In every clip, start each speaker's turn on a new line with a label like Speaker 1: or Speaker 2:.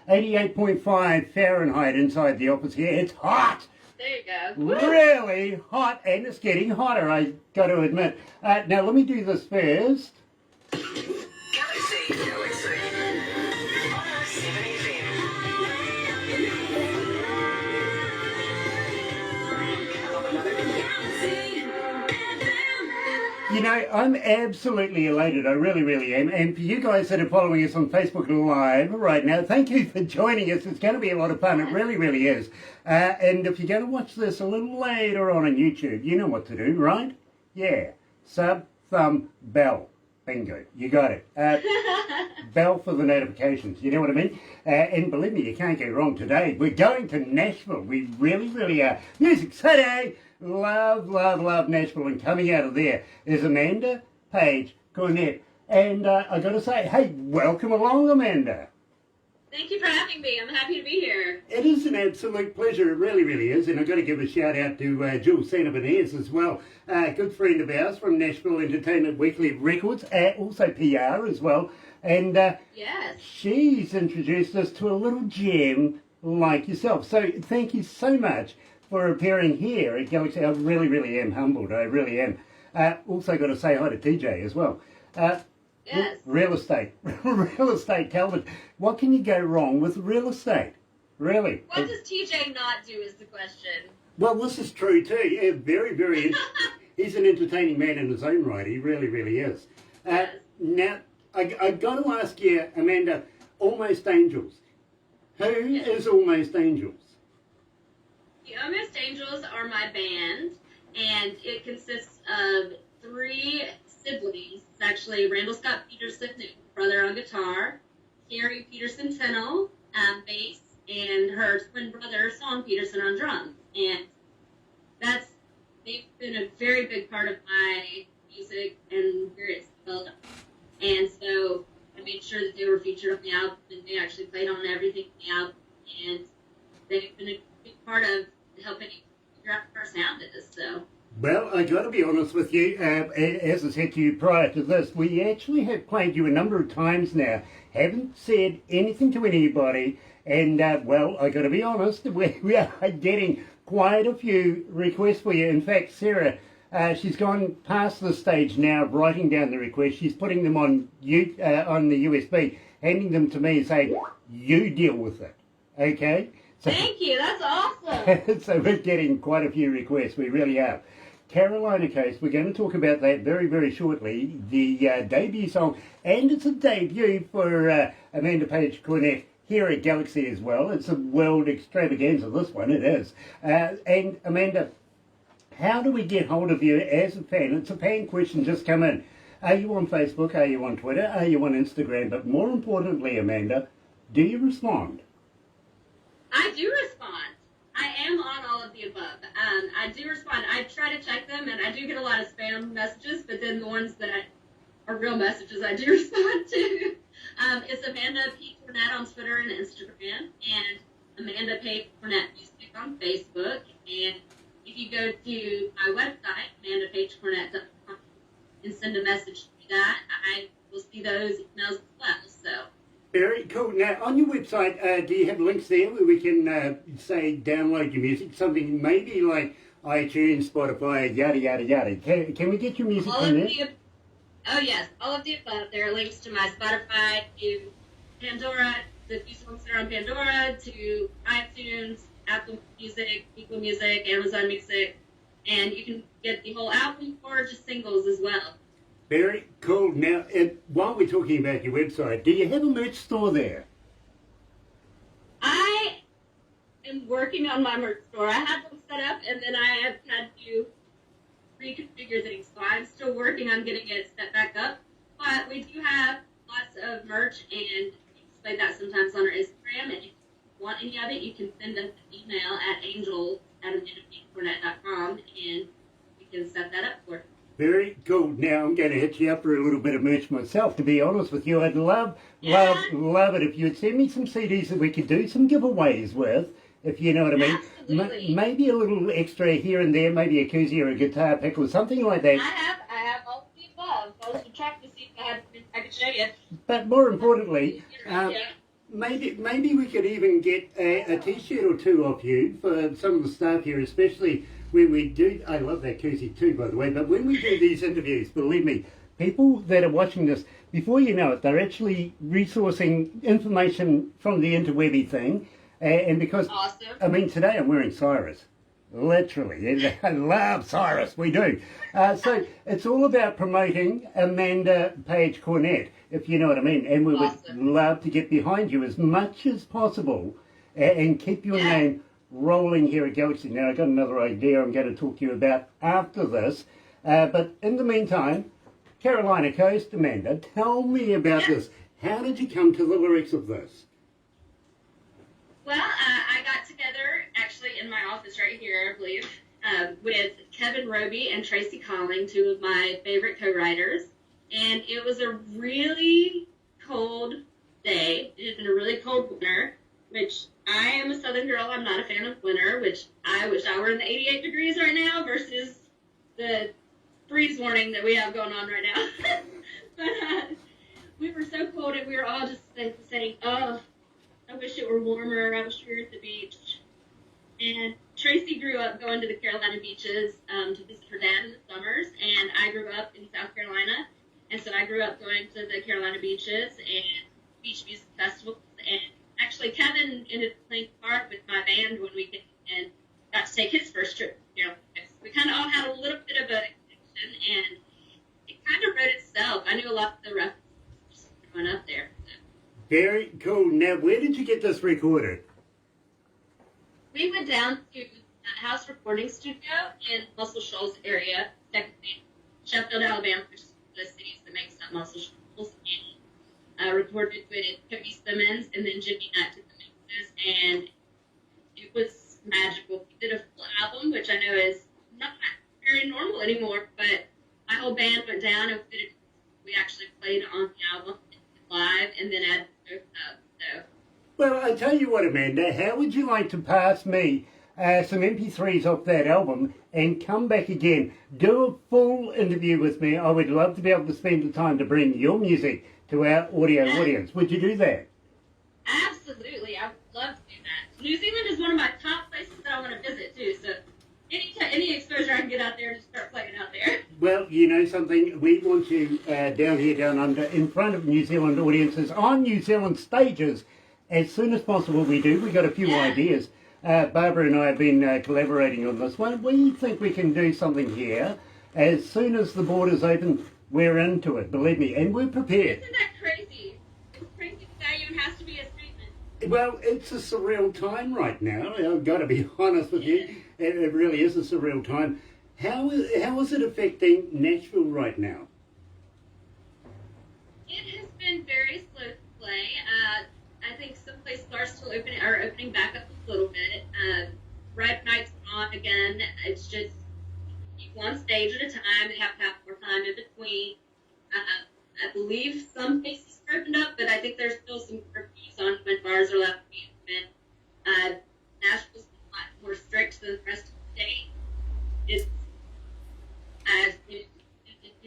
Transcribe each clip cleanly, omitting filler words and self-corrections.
Speaker 1: 88.5 Fahrenheit inside the office here. It's hot.
Speaker 2: There you go.
Speaker 1: Really hot, and it's getting hotter, I got to admit. Now, let me do this first.
Speaker 3: Galaxy 107fm.
Speaker 1: You know, I'm absolutely elated. I really, really am. And for you guys that are following us on Facebook Live right now, thank you for joining us. It's going to be a lot of fun. It really, really is. And if you're going to watch this a little later on YouTube, you know what to do, right? Yeah. Sub, thumb, bell. Bingo. You got it. Bell for the notifications. You know what I mean? And believe me, you can't go wrong today. We're going to Nashville. We really, really are. Music City. Love, love, love Nashville. And coming out of there is Amanda Paige Cornett. And I got to say, hey, welcome along, Amanda.
Speaker 2: Thank you for having me. I'm happy to be here.
Speaker 1: It is an absolute pleasure. It really, really is. And I've got to give a shout out to Jules Santa Benez as well. Good friend of ours from Nashville Entertainment Weekly Records, also PR as well. And
Speaker 2: yes,
Speaker 1: she's introduced us to a little gem like yourself. So thank you so much for appearing here at Galaxy. I really, really am humbled. I really am. Also got to say hi to TJ as well.
Speaker 2: yes.
Speaker 1: Real estate. Real estate, Calvin. What can you go wrong with real estate? Really?
Speaker 2: What does TJ not do is the question.
Speaker 1: Well, this is true too. Yeah, very, very. He's an entertaining man in his own right. He really, really is.
Speaker 2: Yes.
Speaker 1: Now, I've got to ask you, Amanda, Almost Angels. Who is Almost Angels?
Speaker 2: The Almost Angels are my band, and it consists of 3 siblings. It's actually Randall Scott Peterson, brother on guitar, Carrie Peterson tenor, bass, and her twin brother, Sean Peterson, on drums. And they've been a very big part of my music and where it's developed. And so I made sure that they were featured on the album, and they actually played on everything on the album. And they've been a big part of helping figure out what our sound is. So.
Speaker 1: Well, I got to be honest with you. As I said to you prior to this, we actually have played you a number of times now. Haven't said anything to anybody, and well, I got to be honest. We are getting quite a few requests for you. In fact, Sarah, she's gone past the stage now of writing down the requests. She's putting them on the USB, handing them to me, and saying, "You deal with it." Okay. So,
Speaker 2: thank you. That's awesome.
Speaker 1: So we're getting quite a few requests. We really are. Carolina case, we're going to talk about that very, very shortly. The debut song, and it's a debut for Amanda Paige Cornett here at Galaxy as well. It's a world extravaganza, this one, it is. And Amanda, how do we get hold of you as a fan? It's a fan question just come in. Are you on Facebook? Are you on Twitter? Are you on Instagram? But more importantly, Amanda, do you respond?
Speaker 2: I do respond. I am on all of the above. I do respond. I try to check them, and I do get a lot of spam messages, but then the ones that are real messages I do respond to. It's Amanda Paige Cornett on Twitter and Instagram, and Amanda Paige Cornett Music on Facebook. And if you go to my website, amandapaigecornett.com, and send a message to that, I will see those emails as well. So.
Speaker 1: Very cool. Now, on your website, do you have links there where we can, say, download your music? Something maybe like iTunes, Spotify, yada, yada, yada. Can we get your music on there?
Speaker 2: Oh, yes. All of the above. There are links to my Spotify, to Pandora, the few songs that are on Pandora, to iTunes, Apple Music, Google Music, Amazon Music, and you can get the whole album or just singles as well.
Speaker 1: Very cool. Now, while we're talking about your website, do you have a merch store there?
Speaker 2: I am working on my merch store. I have them set up, and then I have had to reconfigure things. So I'm still working on getting it set back up. But we do have lots of merch, and we display that sometimes on our Instagram. And if you want any of it, you can send us an email at angels@amandapaigecornett.com, and we can set that up for you.
Speaker 1: Very cool. Now, I'm going to hit you up for a little bit of merch myself, to be honest with you. I'd love it if you'd send me some CDs that we could do some giveaways with, if you know what I mean.
Speaker 2: Absolutely.
Speaker 1: Maybe a little extra here and there, maybe a koozie or a guitar pick or something like that.
Speaker 2: I have all of the above. I was to check to see if I could show you.
Speaker 1: But more importantly, maybe we could even get a T-shirt or two off you for some of the staff here, especially when we do. I love that koozie too, by the way. But when we do these interviews, believe me, people that are watching this, before you know it, they're actually resourcing information from the interwebby thing. And because,
Speaker 2: Awesome.
Speaker 1: I mean, today I'm wearing Cyrus. Literally. I love Cyrus. We do. So it's all about promoting Amanda Paige Cornett, if you know what I mean. And we would love to get behind you as much as possible and keep your name rolling here at Galaxy. Now, I've got another idea I'm going to talk to you about after this. But in the meantime, Carolina Coast, Amanda, tell me about this. How did you come to the lyrics of this?
Speaker 2: Well, I got together, actually, in my office right here, I believe, with Kevin Roby and Tracy Colling, two of my favorite co-writers. And it was a really cold day. It had been a really cold winter, which I am a Southern girl. I'm not a fan of winter, which I wish I were in the 88 degrees right now versus the freeze warning that we have going on right now. But we were so cold, and we were all just saying, oh, I wish it were warmer. I wish we were at the beach. And Tracy grew up going to the Carolina beaches to visit her dad in the summers, and I grew up in South Carolina. And so I grew up going to the Carolina beaches and beach music festivals. And actually, Kevin ended up playing part with my band when we came and got to take his first trip to Carolina. We kind of all had a little bit of a connection, and it kind of wrote itself. I knew a lot of the references going up there. So.
Speaker 1: Very cool. Now, where did you get this recorded?
Speaker 2: We went down to House Recording Studio in Muscle Shoals area, technically Sheffield, Alabama, which is one of the cities that makes up Muscle Shoals. And recorded with Cody Simmons and then Jimmy Nutt did the mixes, and it was magical. We did a full album, which I know is not very normal anymore, but my whole band went down and we actually played on the album live and then added up. So.
Speaker 1: Well, I tell you what, Amanda, how would you like to pass me some MP3s off that album and come back again, do a full interview with me? I would love to be able to spend the time to bring your music to our audio audience. Would you do that?
Speaker 2: Absolutely. I would love to do that. New Zealand is one of my top places that I want to visit, too. So any exposure I can get out there, just start playing out there.
Speaker 1: Well, you know something? We want you down here, down under, in front of New Zealand audiences, on New Zealand stages, as soon as possible. We do. We've got a few ideas. Barbara and I have been collaborating on this one. We think we can do something here. As soon as the borders open, we're into it, believe me, and we're prepared.
Speaker 2: Isn't that crazy? It's crazy that even has to be a statement.
Speaker 1: Well, it's a surreal time right now. I've got to be honest with you. It really is a surreal time. How is it affecting Nashville right now?
Speaker 2: It has been very slow to play. I think some places are still opening back up a little bit. Ripe nights on again. It's just one stage at a time. They have to have more time in between. I believe some places are opened up, but I think there's still some curfews on when bars are allowed to be open. Nashville's a lot more strict than the rest of the state. It's it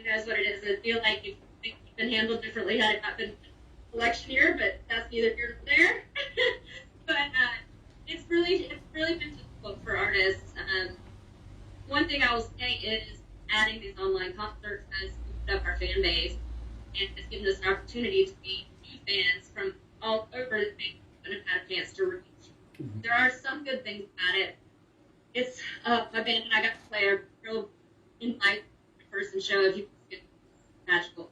Speaker 2: knows what it is. I feel like it's been handled differently had it not been election year, but that's neither here nor there. But it's really been difficult for artists. One thing I will say is adding these online concerts has moved up our fan base and has given us an opportunity to meet new fans from all over that we haven't had a chance to reach. There are some good things about it. It's my band and I got to play a real in-person show. It's magical.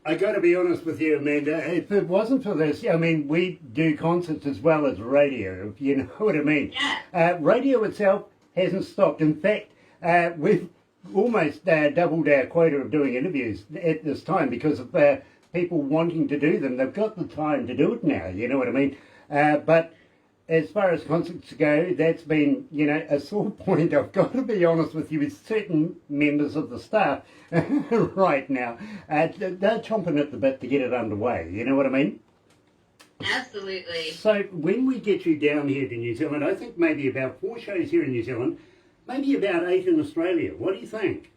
Speaker 1: I got to be honest with you, Amanda. If it wasn't for this, I mean, we do concerts as well as radio, if you know what I mean.
Speaker 2: Yeah.
Speaker 1: Radio itself hasn't stopped. In fact, we've almost doubled our quota of doing interviews at this time because of people wanting to do them. They've got the time to do it now, you know what I mean? But as far as concerts go, that's been, you know, a sore point. I've got to be honest with you, with certain members of the staff right now. They're chomping at the bit to get it underway, you know what I mean?
Speaker 2: Absolutely.
Speaker 1: So when we get you down here to New Zealand, I think maybe about 4 shows here in New Zealand, maybe about 8 in Australia. What do you think?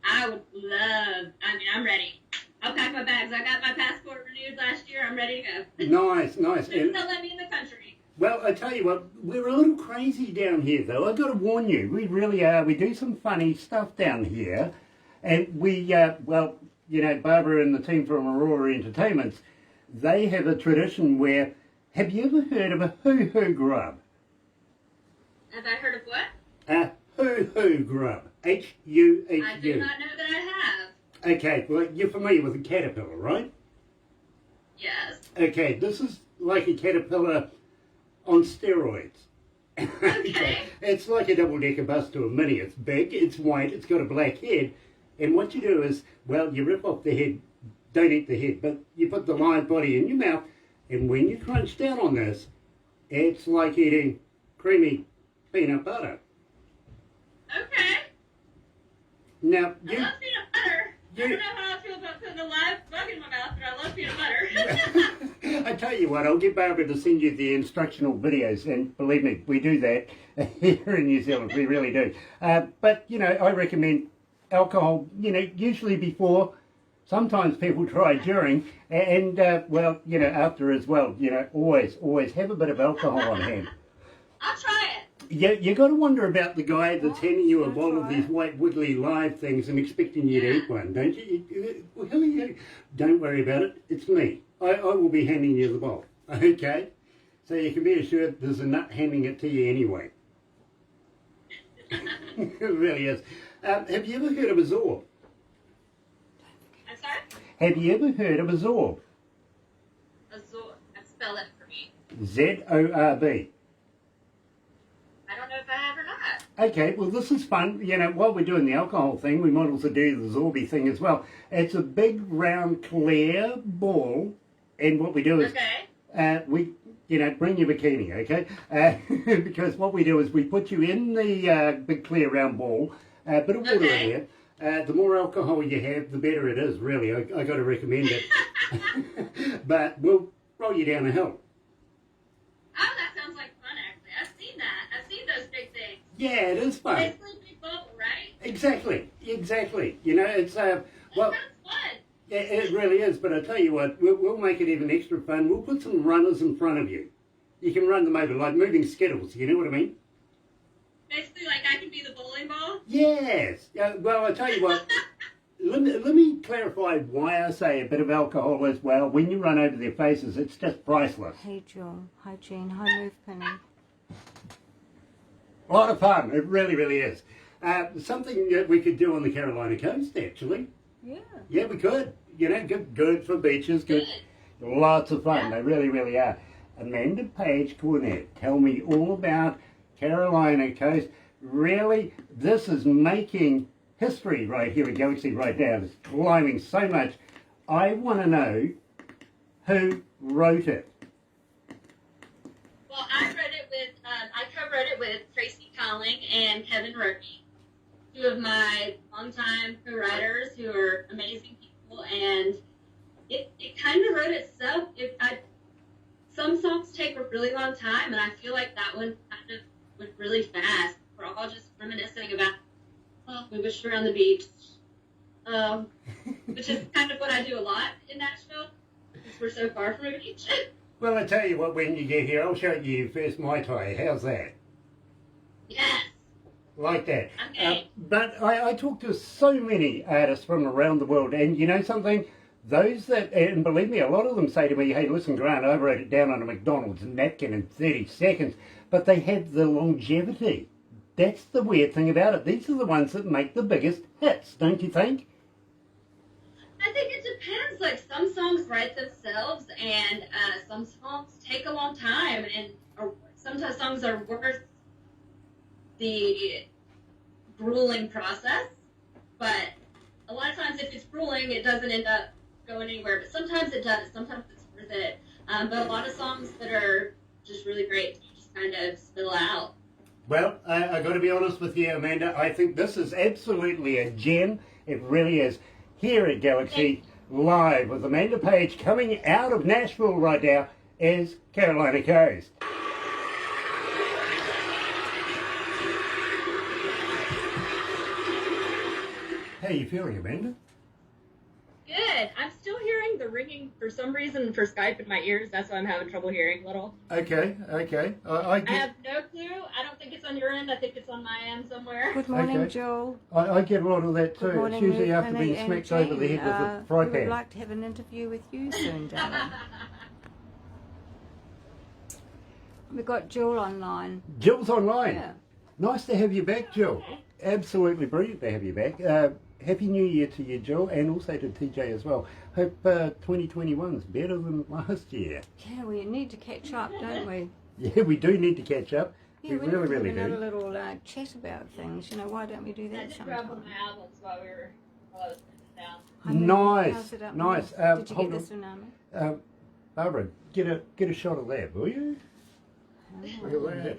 Speaker 2: I would love, I'm ready. I'll pack my bags. I got my passport renewed last year. I'm ready to go.
Speaker 1: Nice, nice.
Speaker 2: Just don't let me in the country.
Speaker 1: Well, I tell you what, we're a little crazy down here, though. I've got to warn you, we really are. We do some funny stuff down here. And we, well, you know, Barbara and the team from Aurora Entertainments, they have a tradition where, have you ever heard of a hoo-hoo grub?
Speaker 2: Have I heard of what?
Speaker 1: A hoo-hoo grub. H-U-H-U.
Speaker 2: I do not know that I have.
Speaker 1: Okay, well, you're familiar with a caterpillar, right?
Speaker 2: Yes.
Speaker 1: Okay, this is like a caterpillar on steroids.
Speaker 2: Okay.
Speaker 1: It's like a double-decker bus to a mini. It's big, it's white, it's got a black head. And what you do is, well, you rip off the head, don't eat the head, but you put the live body in your mouth, and when you crunch down on this, it's like eating creamy peanut butter.
Speaker 2: Okay.
Speaker 1: Now,
Speaker 2: I love peanut butter. I don't know how I feel about putting a live bug in my mouth, but I love peanut butter.
Speaker 1: I tell you what, I'll get Barbara to send you the instructional videos, and believe me, we do that here in New Zealand, we really do. But, you know, I recommend alcohol, you know, usually before, sometimes people try during, and, well, you know, after as well. You know, always have a bit of alcohol on hand.
Speaker 2: I'll try it.
Speaker 1: You got to wonder about the guy that's handing you a bottle of these white wiggly live things and expecting you to eat one, don't you? Well, who are you? Don't worry about it. It's me. I will be handing you the bowl. Okay? So you can be assured there's a nut handing it to you anyway. It really is. Have you ever heard of a zorb?
Speaker 2: I'm sorry?
Speaker 1: Have you ever heard of a zorb?
Speaker 2: Azor. Spell it for me.
Speaker 1: Z-O-R-B.
Speaker 2: I don't know if I have or not.
Speaker 1: Okay, well this is fun. You know, while we're doing the alcohol thing, we might also do the Zorby thing as well. It's a big, round, clear ball, and what we do is, we, you know, bring your bikini, okay? Because what we do is we put you in the big, clear, round ball, bit of water in there. The more alcohol you have, the better it is, really. I got to recommend it. But we'll roll you down a hill.
Speaker 2: Oh, that sounds like fun, actually. I've seen that. I've seen those big things.
Speaker 1: Yeah, it is fun.
Speaker 2: Basically a big bubble, right?
Speaker 1: Exactly. You know, it's, well,
Speaker 2: That sounds fun.
Speaker 1: yeah, it really is. But I tell you what, we'll make it even extra fun. We'll put some runners in front of you. You can run them over like moving skittles, you know what I mean?
Speaker 2: Basically, like I can be the bowling ball?
Speaker 1: Yes. Well, I tell you what, let me clarify why I say a bit of alcohol as well. When you run over their faces, it's just priceless.
Speaker 3: Hey Joe, hi Jane, hi Move Penny.
Speaker 1: A lot of fun. It really, really is. Something that we could do on the Carolina coast, actually.
Speaker 3: Yeah.
Speaker 1: Yeah, we could. You know, good for beaches, good. Lots of fun. They really, really are. Amanda Paige Cornett, tell me all about Carolina coast. Really, this is making history right here at Galaxy right now. It's climbing so much. I want to know who wrote it.
Speaker 2: Well, I co-wrote it with Tracy Colling and Kevin Roby, two of my longtime co-writers who are amazing people, and it kind of wrote itself. Some songs take a really long time, and I feel like that one kind of went really fast. We're all just reminiscing about, oh, we wish we were on the beach, which is kind of what I do a lot in Nashville, because we're so far from a beach.
Speaker 1: Well, I tell you what, when you get here, I'll show you first Mai Tai. How's that?
Speaker 2: Yes.
Speaker 1: Like that.
Speaker 2: Okay.
Speaker 1: But I talk to so many artists from around the world, and you know something? Those that, and believe me, a lot of them say to me, hey, listen, Grant, I wrote it down on a McDonald's napkin in 30 seconds, but they have the longevity. That's the weird thing about it. These are the ones that make the biggest hits, don't you think?
Speaker 2: I think it depends. Like, some songs write themselves, and some songs take a long time, and sometimes songs are worth the grueling process. But a lot of times, if it's grueling, it doesn't end up going anywhere. But sometimes it does. Sometimes it's worth it. But a lot of songs that are just really great, you just kind of spill out.
Speaker 1: Well, I got to be honest with you, Amanda. I think this is absolutely a gem. It really is. Here at Galaxy, live with Amanda Paige, coming out of Nashville right now, is Carolina Coast. How are you feeling, Amanda?
Speaker 2: Good. I'm getting the ringing for some reason for Skype in my ears. That's why I'm having trouble hearing a little.
Speaker 1: Okay. I
Speaker 2: have no clue. I don't think it's on your end. I think it's on my end somewhere.
Speaker 3: Good morning,
Speaker 1: Okay.
Speaker 3: Joel.
Speaker 1: I get a lot of that too.
Speaker 3: Good morning,
Speaker 1: It's usually
Speaker 3: Ruth,
Speaker 1: after being
Speaker 3: Penny,
Speaker 1: smacked
Speaker 3: and
Speaker 1: over the
Speaker 3: Jane.
Speaker 1: head with a fry
Speaker 3: We would
Speaker 1: pan.
Speaker 3: like to have an interview with you soon, darling. We've got Jill online.
Speaker 1: Jill's online.
Speaker 3: Yeah.
Speaker 1: Nice to have you back, Jill. Absolutely brilliant to have you back. Happy New Year to you, Jill, and also to TJ as well. Hope 2021's better than last year.
Speaker 3: Yeah, we need to catch up, don't we?
Speaker 1: Yeah, we do need to catch up.
Speaker 3: Yeah,
Speaker 1: we
Speaker 3: need
Speaker 1: really,
Speaker 3: to
Speaker 1: really
Speaker 3: have another
Speaker 1: do.
Speaker 3: little chat about things. You know, why don't we do
Speaker 2: I
Speaker 3: that
Speaker 2: did grab one
Speaker 3: sometime?
Speaker 2: of my albums while I was sitting down.
Speaker 3: Honey,
Speaker 1: Nice,
Speaker 3: how's it up
Speaker 1: nice.
Speaker 3: now? Did you
Speaker 1: Hold
Speaker 3: get
Speaker 1: on.
Speaker 3: the tsunami?
Speaker 1: Barbara, get a shot of that, will you?
Speaker 3: Oh.
Speaker 1: Look at that.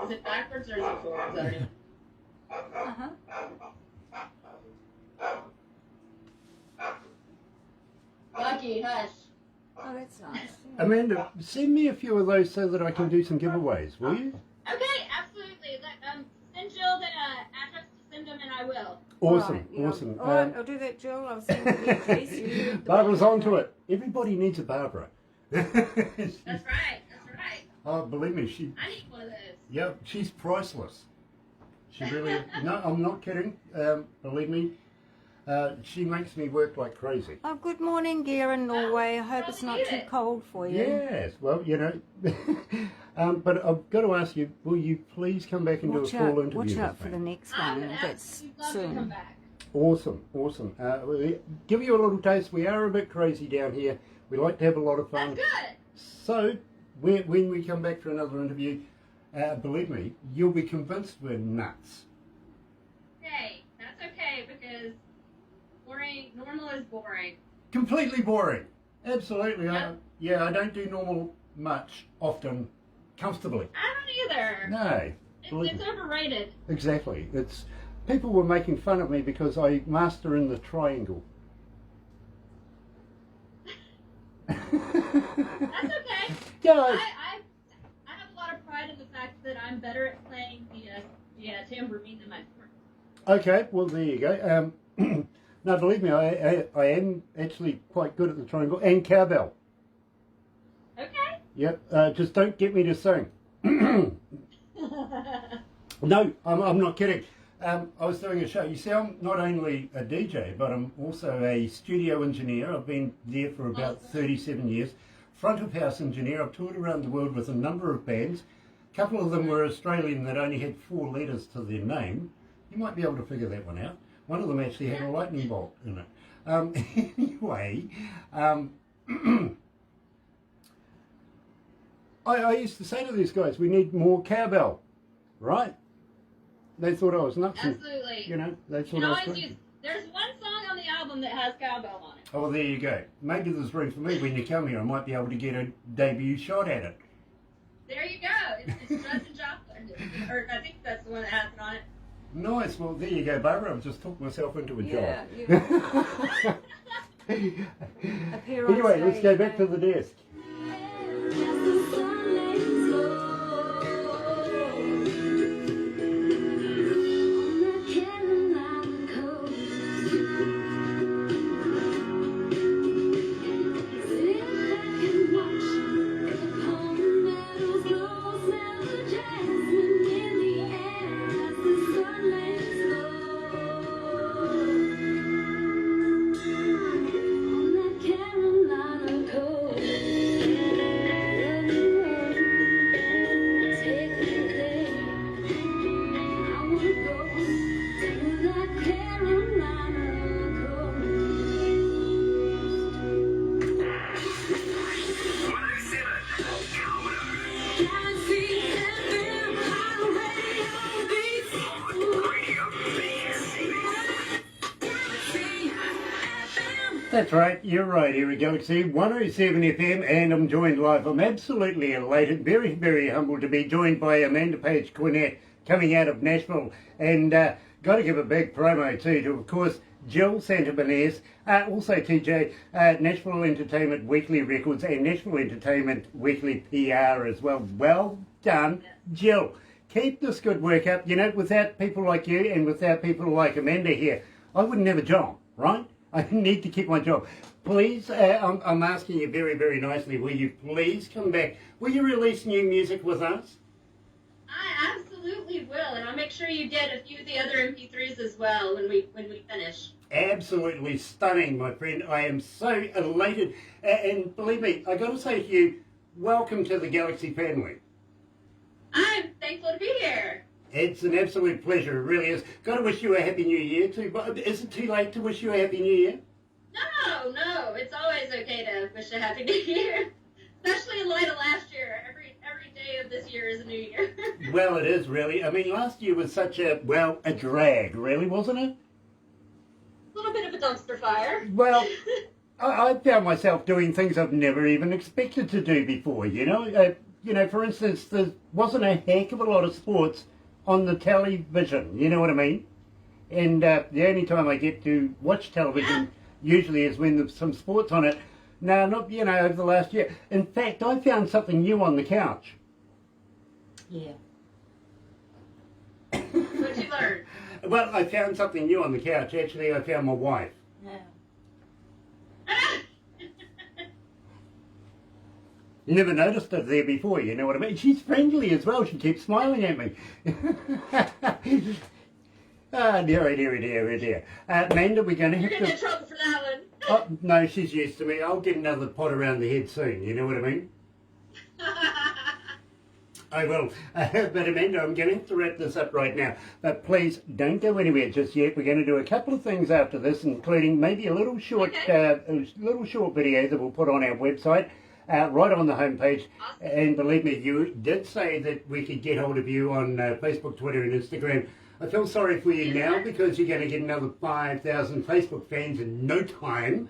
Speaker 2: Is it backwards or is it forwards?
Speaker 3: Uh-huh.
Speaker 2: Lucky, hush.
Speaker 3: Oh, that's nice. Yeah.
Speaker 1: Amanda, send me a few of those so that I can do some giveaways, will you?
Speaker 2: Okay, absolutely. Send Jill the address to send them, and I will.
Speaker 1: Awesome,
Speaker 3: Right, yeah.
Speaker 1: awesome.
Speaker 3: All right, I'll do that, Jill. I'll send you the address. You do it the
Speaker 1: Barbara's
Speaker 3: way-
Speaker 1: onto it. Everybody needs a Barbara.
Speaker 2: That's right. That's right.
Speaker 1: Oh, believe me,
Speaker 2: I need one of those.
Speaker 1: yeah, she's priceless. She really is. No, I'm not kidding. Believe me, she makes me work like crazy.
Speaker 3: Oh, good morning, Gear in Norway. I hope it's not too cold for you.
Speaker 1: Yes, well, you know. But I've got to ask you, will you please come back and do a full interview
Speaker 3: watch out
Speaker 1: with
Speaker 3: for
Speaker 1: me?
Speaker 3: the next
Speaker 2: I'm
Speaker 3: one.
Speaker 2: gonna
Speaker 3: That's
Speaker 2: absolutely love to come
Speaker 3: soon.
Speaker 2: back.
Speaker 1: Awesome, awesome. We'll give you a little taste. We are a bit crazy down here. We like to have a lot of fun.
Speaker 2: That's good.
Speaker 1: So, when we come back for another interview, believe me, you'll be convinced we're nuts.
Speaker 2: Hey, that's okay because normal is boring.
Speaker 1: Completely boring. Absolutely.
Speaker 2: Yep.
Speaker 1: I don't do normal much, often, comfortably.
Speaker 2: I don't either.
Speaker 1: No.
Speaker 2: It's overrated.
Speaker 1: Exactly. It's people were making fun of me because I master in the triangle.
Speaker 2: That's okay.
Speaker 1: Yeah.
Speaker 2: I have a lot of pride in the fact that I'm better at playing the tambourine than my friend.
Speaker 1: Okay. Well, there you go. No, believe me, I am actually quite good at the triangle and cowbell.
Speaker 2: Okay.
Speaker 1: Yep. Just don't get me to sing. No, I'm not kidding. I was doing a show. You see, I'm not only a DJ, but I'm also a studio engineer. I've been there for about 37 years. Front of house engineer. I've toured around the world with a number of bands. A couple of them were Australian that only had 4 letters to their name. You might be able to figure that one out. One of them actually had a lightning bolt in it. Anyway, I used to say to these guys, we need more cowbell, right? They thought I was nuts.
Speaker 2: Absolutely.
Speaker 1: You know, they
Speaker 2: You
Speaker 1: thought
Speaker 2: can
Speaker 1: I was
Speaker 2: always
Speaker 1: crazy.
Speaker 2: use. There's one song on the album that has cowbell on it.
Speaker 1: Oh, well, there you go. Maybe there's room for me when you come here. I might be able to get a debut shot at it.
Speaker 2: There you go. It's Judge and Joplin. Or I think that's the one that has it on it.
Speaker 1: Nice. Well, there you go, Barbara. I've just talked myself into a
Speaker 3: Yeah,
Speaker 1: job.
Speaker 3: Appear on
Speaker 1: Anyway, let's
Speaker 3: stage,
Speaker 1: go back to
Speaker 3: don't
Speaker 1: the desk. That's right, you're right here at Galaxy 107 FM, and I'm joined live. I'm absolutely elated, very, very humbled to be joined by Amanda Paige Cornett, coming out of Nashville. And got to give a big promo too to, of course, Jill Santabanez, also TJ, Nashville Entertainment Weekly Records and Nashville Entertainment Weekly PR as well. Well done, Jill. Keep this good work up. You know, without people like you and without people like Amanda here, I wouldn't have a job, right? I need to keep my job. Please, I'm asking you very, very nicely, will you please come back? Will you release new music with us?
Speaker 2: I absolutely will, and I'll make sure you get a few of the other MP3s as well when we finish.
Speaker 1: Absolutely stunning, my friend. I am so elated. And believe me, I got to say to you, welcome to the Galaxy family.
Speaker 2: I'm thankful to be here.
Speaker 1: It's an absolute pleasure, it really is. Got to wish you a Happy New Year too. But is it too late to wish you a Happy New Year?
Speaker 2: No, it's always okay to wish a Happy New Year. Especially in light of last year. Every day of this year is a new year.
Speaker 1: Well, it is really. I mean, last year was such a drag, really, wasn't it?
Speaker 2: A little bit of a dumpster fire.
Speaker 1: Well, I found myself doing things I've never even expected to do before, you know. For instance, there wasn't a heck of a lot of sports on the television, you know what I mean? And the only time I get to watch television usually is when there's some sports on it. No, not, over the last year. In fact, I found something new on the couch.
Speaker 3: Yeah.
Speaker 2: What'd you learn?
Speaker 1: Well, I found something new on the couch. Actually, I found my wife.
Speaker 3: Yeah.
Speaker 1: Never noticed her there before, you know what I mean? She's friendly as well. She keeps smiling at me. Ah, dear. Amanda, we're going to have
Speaker 2: You're getting in trouble for that one.
Speaker 1: Oh, no, she's used to me. I'll get another pot around the head soon, you know what I mean? I will. But Amanda, I'm going to have to wrap this up right now. But please, don't go anywhere just yet. We're going to do a couple of things after this, including maybe a little short video that we'll put on our website, right on the homepage.
Speaker 2: Awesome.
Speaker 1: And believe me, you did say that we could get hold of you on Facebook, Twitter, and Instagram. I feel sorry for you now because you're going to get another 5,000 Facebook fans in no time.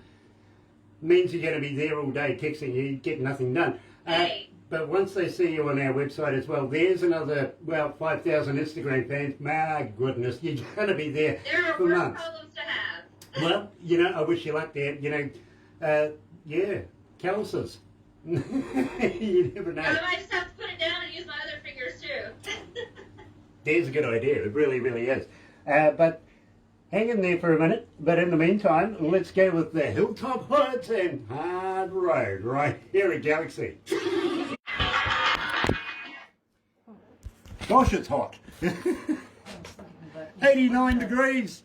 Speaker 1: Means you're going to be there all day texting you, get nothing done.
Speaker 2: Hey.
Speaker 1: But once they see you on our website as well, there's another, 5,000 Instagram fans. My goodness, you're going to be there
Speaker 2: There are
Speaker 1: for
Speaker 2: worse
Speaker 1: months.
Speaker 2: problems to have.
Speaker 1: Well, I wish you luck there. Calluses. You never know.
Speaker 2: I might just have to put it down and use my other fingers too.
Speaker 1: There's a good idea. It really, really is. But hang in there for a minute. But in the meantime, let's go with the Hilltop Hoods and Hard Road right here at Galaxy. Gosh, it's hot. 89 degrees.